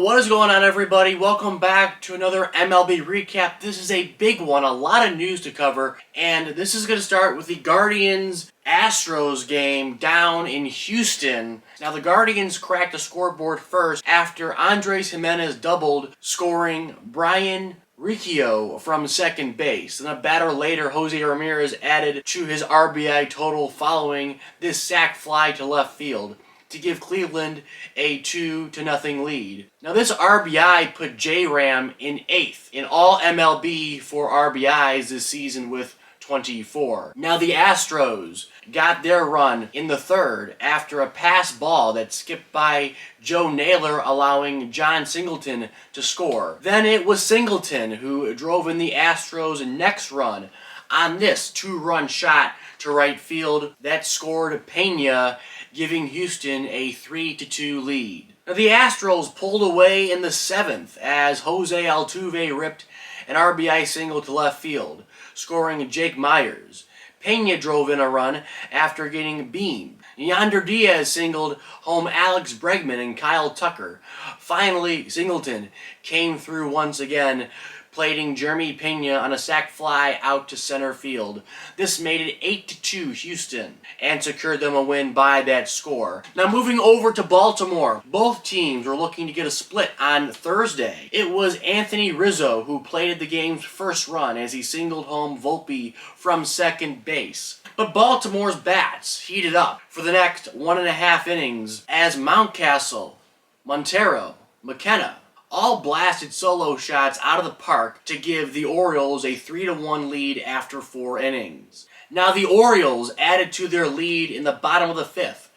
What is going on, everybody? Welcome back to another MLB recap. This is a big one, a lot of news to cover, and this is going to start with the Guardians-Astros game down in Houston. Now, the Guardians cracked the scoreboard first after Andres Gimenez doubled, scoring Brian Riccio from second base. And a batter later, Jose Ramirez added to his RBI total following this sac fly to left field to give Cleveland a 2-0 lead. Now, this RBI put J-Ram in 8th in all MLB for RBIs this season with 24. Now, the Astros got their run in the third after a pass ball that skipped by Joe Naylor, allowing John Singleton to score. Then it was Singleton who drove in the Astros' next run on this 2-run shot to right field that scored Pena, giving Houston a 3-2 lead. Now, the Astros pulled away in the 7th as Jose Altuve ripped an RBI single to left field, scoring Jake Myers. Pena drove in a run after getting beamed. Yonder Diaz singled home Alex Bregman and Kyle Tucker. Finally, Singleton came through once again, plating Jeremy Pena on a sac fly out to center field. This made it 8-2 Houston and secured them a win by that score. Now, moving over to Baltimore, both teams were looking to get a split on Thursday. It was Anthony Rizzo who plated the game's first run as he singled home Volpe from second base. But Baltimore's bats heated up for the next 1.5 innings as Mountcastle, Montero, McKenna all blasted solo shots out of the park to give the Orioles a 3-1 lead after 4 innings. Now, the Orioles added to their lead in the bottom of the 5th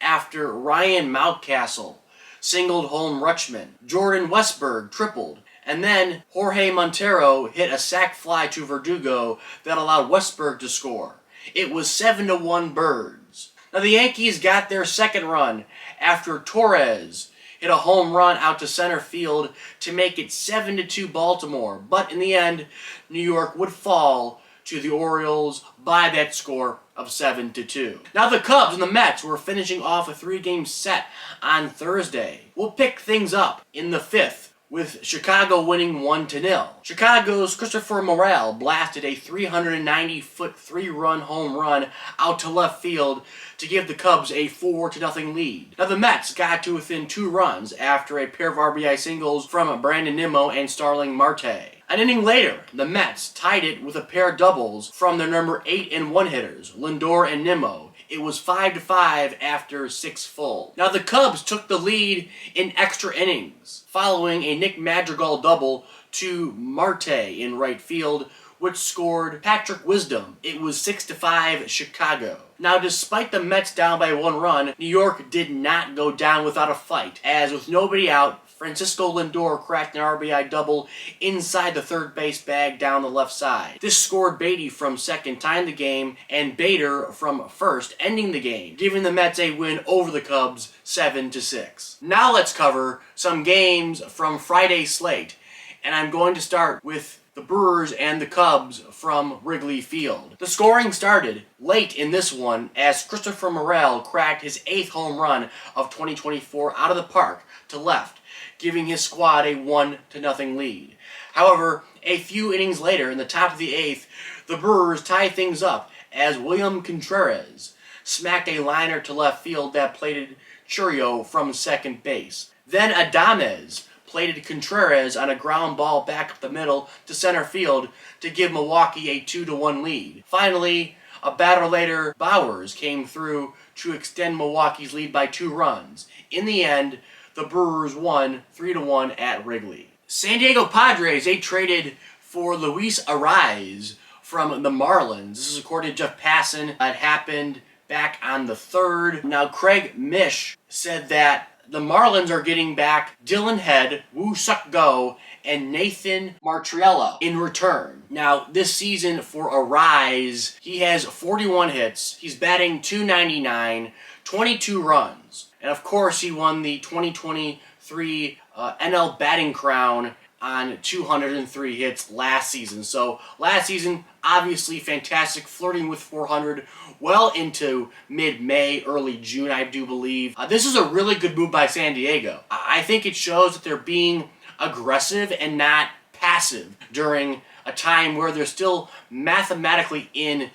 after Ryan Mountcastle singled home Rutschman. Jordan Westburg tripled, and then Jorge Montero hit a sac fly to Verdugo that allowed Westburg to score. It was 7-1 Birds. Now, the Yankees got their second run after Torres hit a home run out to center field to make it 7-2 Baltimore. But in the end, New York would fall to the Orioles by that score of 7-2. Now, the Cubs and the Mets were finishing off a 3-game set on Thursday. We'll pick things up in the 5th with Chicago winning 1-0. Chicago's Christopher Morel blasted a 390-foot 3-run home run out to left field to give the Cubs a 4-0 lead. Now, the Mets got to within 2 runs after a pair of RBI singles from Brandon Nimmo and Starling Marte. An inning later, the Mets tied it with a pair of doubles from their number 8 and 1 hitters, Lindor and Nimmo. It was 5-5 after 6 full. Now, the Cubs took the lead in extra innings, following a Nick Madrigal double to Marte in right field, which scored Patrick Wisdom. It was 6-5 Chicago. Now, despite the Mets down by 1 run, New York did not go down without a fight, as with nobody out, Francisco Lindor cracked an RBI double inside the third base bag down the left side. This scored Beatty from second, tying the game, and Bader from first, ending the game, giving the Mets a win over the Cubs 7-6. Now let's cover some games from Friday's slate, and I'm going to start with the Brewers and the Cubs from Wrigley Field. The scoring started late in this one as Christopher Morel cracked his 8th home run of 2024 out of the park to left, giving his squad a 1-0 lead. However, a few innings later, in the top of the 8th, the Brewers tied things up as William Contreras smacked a liner to left field that plated Churio from second base. Then Adames plated Contreras on a ground ball back up the middle to center field to give Milwaukee a 2-1 lead. Finally, a batter later, Bowers came through to extend Milwaukee's lead by 2 runs. In the end, the Brewers won 3-1 at Wrigley. San Diego Padres, they traded for Luis Arraez from the Marlins. This is according to Jeff Passan. It happened back on the 3rd. Now, Craig Mish said that the Marlins are getting back Dylan Head, Woo Suk Go, and Nathan Martriello in return. Now, this season for Arraez, he has 41 hits. He's batting .299, 22 runs. And of course, he won the 2023 NL batting crown on 203 hits last season. So last season, obviously fantastic, flirting with 400 well into mid-May, early June, I do believe. This is a really good move by San Diego. I think it shows that they're being aggressive and not passive during a time where they're still mathematically in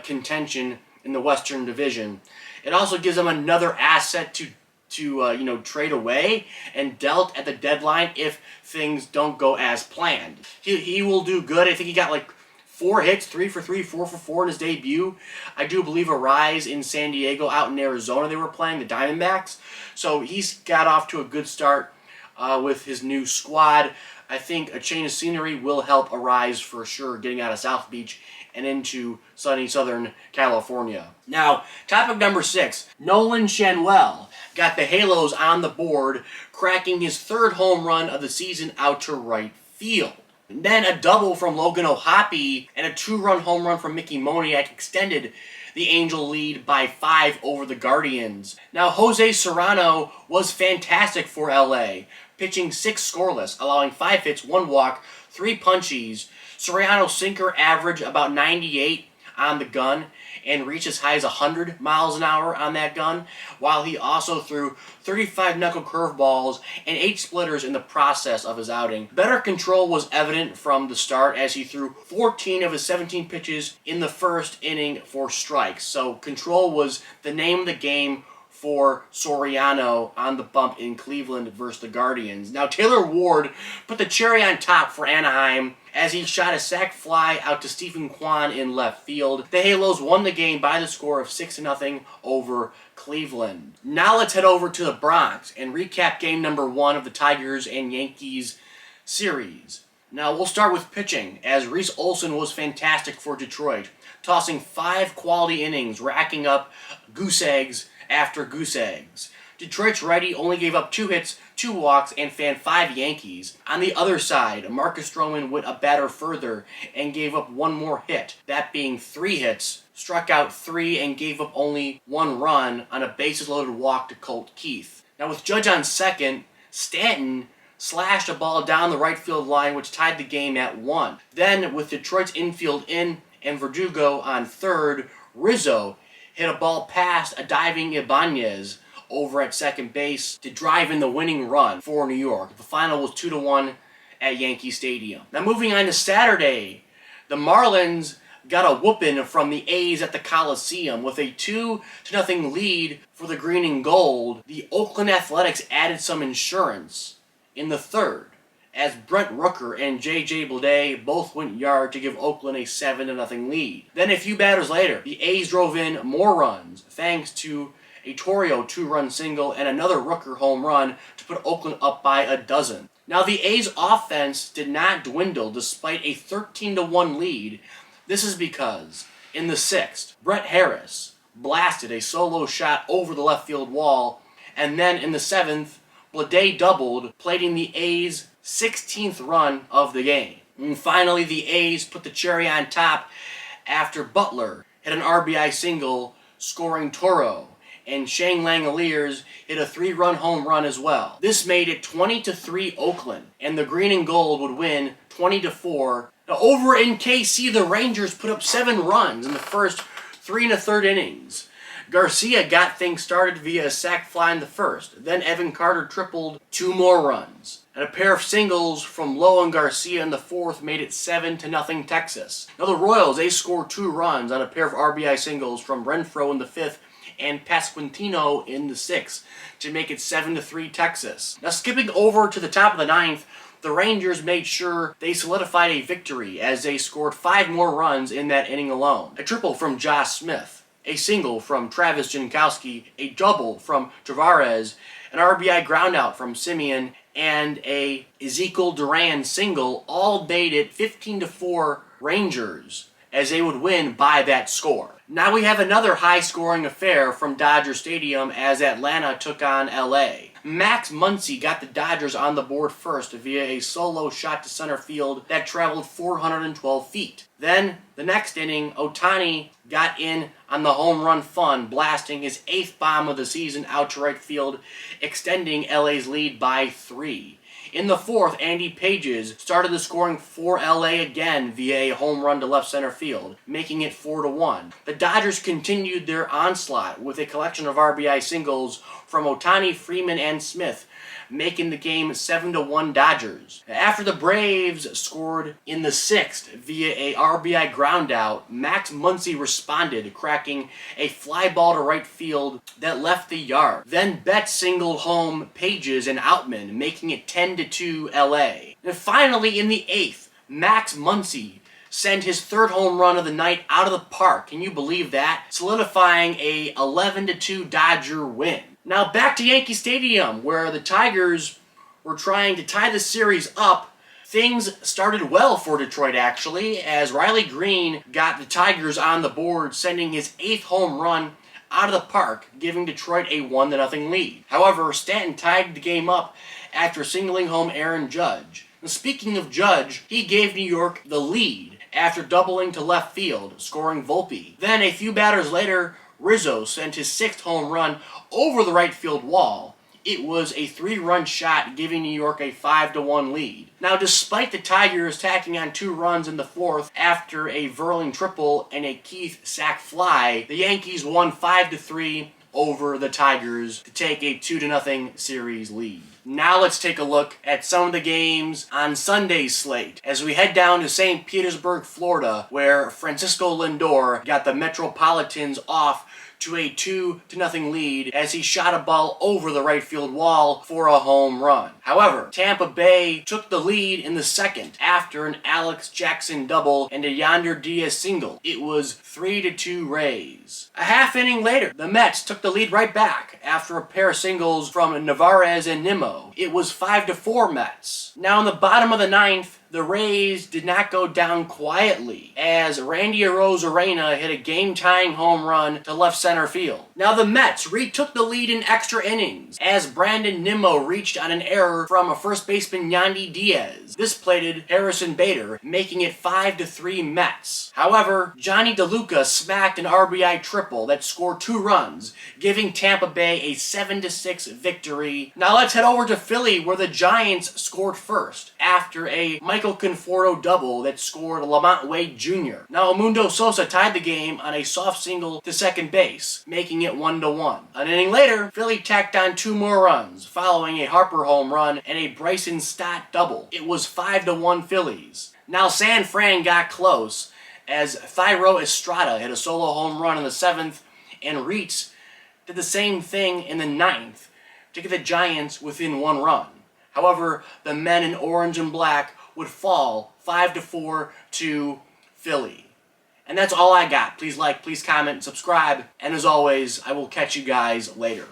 contention in the Western Division. It also gives them another asset to trade away and dealt at the deadline if things don't go as planned. He will do good. I think he got like 4 hits, 3 for 3, 4 for 4 in his debut. I do believe a rise in San Diego. Out in Arizona they were playing, the Diamondbacks. So he's got off to a good start with his new squad. I think a change of scenery will help Arise for sure, getting out of South Beach and into sunny Southern California. Now, topic number 6, Nolan Schanuel got the Halos on the board, cracking his 3rd home run of the season out to right field. And then a double from Logan O'Hoppe and a 2-run home run from Mickey Moniak extended the Angel lead by 5 over the Guardians. Now, Jose Serrano was fantastic for LA, pitching 6 scoreless, allowing 5 hits, 1 walk, 3 punchies. Soriano's sinker averaged about 98 on the gun and reached as high as 100 miles an hour on that gun, while he also threw 35 knuckle curveballs and 8 splitters in the process of his outing. Better control was evident from the start as he threw 14 of his 17 pitches in the first inning for strikes. So control was the name of the game for Soriano on the bump in Cleveland versus the Guardians. Now, Taylor Ward put the cherry on top for Anaheim as he shot a sac fly out to Stephen Kwan in left field. The Halos won the game by the score of 6-0 over Cleveland. Now let's head over to the Bronx and recap game number 1 of the Tigers and Yankees series. Now we'll start with pitching, as Reese Olson was fantastic for Detroit, tossing 5 quality innings, racking up goose eggs after goose eggs. Detroit's righty only gave up 2 hits, 2 walks, and fanned 5 Yankees. On the other side, Marcus Stroman went a batter further and gave up 1 more hit, that being 3 hits, struck out 3, and gave up only 1 run on a bases-loaded walk to Colt Keith. Now with Judge on second, Stanton slashed a ball down the right field line, which tied the game at 1. Then, with Detroit's infield in and Verdugo on third, Rizzo hit a ball past a diving Ibanez over at second base to drive in the winning run for New York. The final was 2-1 at Yankee Stadium. Now moving on to Saturday, the Marlins got a whooping from the A's at the Coliseum with a 2-0 lead for the green and gold. The Oakland Athletics added some insurance in the 3rd as Brent Rooker and J.J. Bleday both went yard to give Oakland a 7-0 lead. Then a few batters later, the A's drove in more runs thanks to a Torrio 2-run single and another Rooker home run to put Oakland up by a dozen. Now the A's offense did not dwindle despite a 13-1 lead. This is because in the 6th, Brett Harris blasted a solo shot over the left field wall, and then in the 7th, Bleday doubled, plating the A's 16th run of the game. And finally, the A's put the cherry on top after Butler hit an RBI single, scoring Toro, and Shane Langoliers hit a 3-run home run as well. This made it 20-3 Oakland, and the green and gold would win 20-4. Now over in KC, the Rangers put up 7 runs in the first 3 1/3 innings. Garcia got things started via a sac fly in the first. Then Evan Carter tripled 2 more runs. And a pair of singles from Lowe and Garcia in the 4th made it 7-0 Texas. Now the Royals, they scored 2 runs on a pair of RBI singles from Renfroe in the 5th and Pasquantino in the 6th to make it 7-3 Texas. Now skipping over to the top of the 9th, the Rangers made sure they solidified a victory as they scored 5 more runs in that inning alone. A triple from Josh Smith, a single from Travis Jankowski, a double from Tavares, an RBI groundout from Simeon, and a Ezekiel Duran single all made it 15-4 Rangers as they would win by that score. Now we have another high-scoring affair from Dodger Stadium as Atlanta took on LA. Max Muncy got the Dodgers on the board first via a solo shot to center field that traveled 412 feet. Then, the next inning, Ohtani got in on the home run fun, blasting his 8th bomb of the season out to right field, extending LA's lead by 3. In the fourth, Andy Pages started the scoring for LA again via a home run to left center field, making it 4-1. The Dodgers continued their onslaught with a collection of RBI singles from Ohtani, Freeman, and Smith, making the game 7-1 Dodgers. After the Braves scored in the sixth via a RBI groundout, Max Muncy responded, cracking a fly ball to right field that left the yard. Then Betts singled home Pages and Outman, making it 10-2 LA. And finally, in the eighth, Max Muncy sent his third home run of the night out of the park. Can you believe that? Solidifying a 11-2 Dodger win. Now back to Yankee Stadium, where the Tigers were trying to tie the series up. Things started well for Detroit, actually, as Riley Green got the Tigers on the board, sending his eighth home run out of the park, giving Detroit a 1-0 lead. However, Stanton tied the game up after singling home Aaron Judge. And speaking of Judge, he gave New York the lead after doubling to left field, scoring Volpe. Then, a few batters later, Rizzo sent his sixth home run over the right field wall. It was a 3-run shot, giving New York a 5-1 lead. Now, despite the Tigers tacking on 2 runs in the fourth after a Verling triple and a Keith sac fly, the Yankees won 5-3 over the Tigers to take a 2-0 series lead. Now let's take a look at some of the games on Sunday's slate as we head down to St. Petersburg, Florida, where Francisco Lindor got the Metropolitans off to a 2-0 lead as he shot a ball over the right field wall for a home run. However, Tampa Bay took the lead in the second after an Alex Jackson double and a Yonder Diaz single. It was 3-2 Rays. A half inning later, the Mets took the lead right back after a pair of singles from Navarez and Nimmo. It was 5-4 Mets. Now in the bottom of the ninth, the Rays did not go down quietly as Randy Arozarena hit a game-tying home run to left center field. Now the Mets retook the lead in extra innings as Brandon Nimmo reached on an error from a first baseman Yandy Diaz. This plated Harrison Bader, making it 5-3 Mets. However, Johnny DeLuca smacked an RBI triple that scored 2 runs, giving Tampa Bay a 7-6 victory. Now let's head over to Philly, where the Giants scored first after a Michael Conforto double that scored Lamont Wade Jr. Now Mundo Sosa tied the game on a soft single to second base, making it 1-1. An inning later, Philly tacked on 2 more runs, following a Harper home run and a Bryson Stott double. It was 5-1 Phillies. Now San Fran got close as Thairo Estrada hit a solo home run in the 7th, and Reitz did the same thing in the 9th to get the Giants within 1 run. However, the men in orange and black would fall 5-4 to Philly. And that's all I got. Please like, please comment, subscribe, and as always, I will catch you guys later.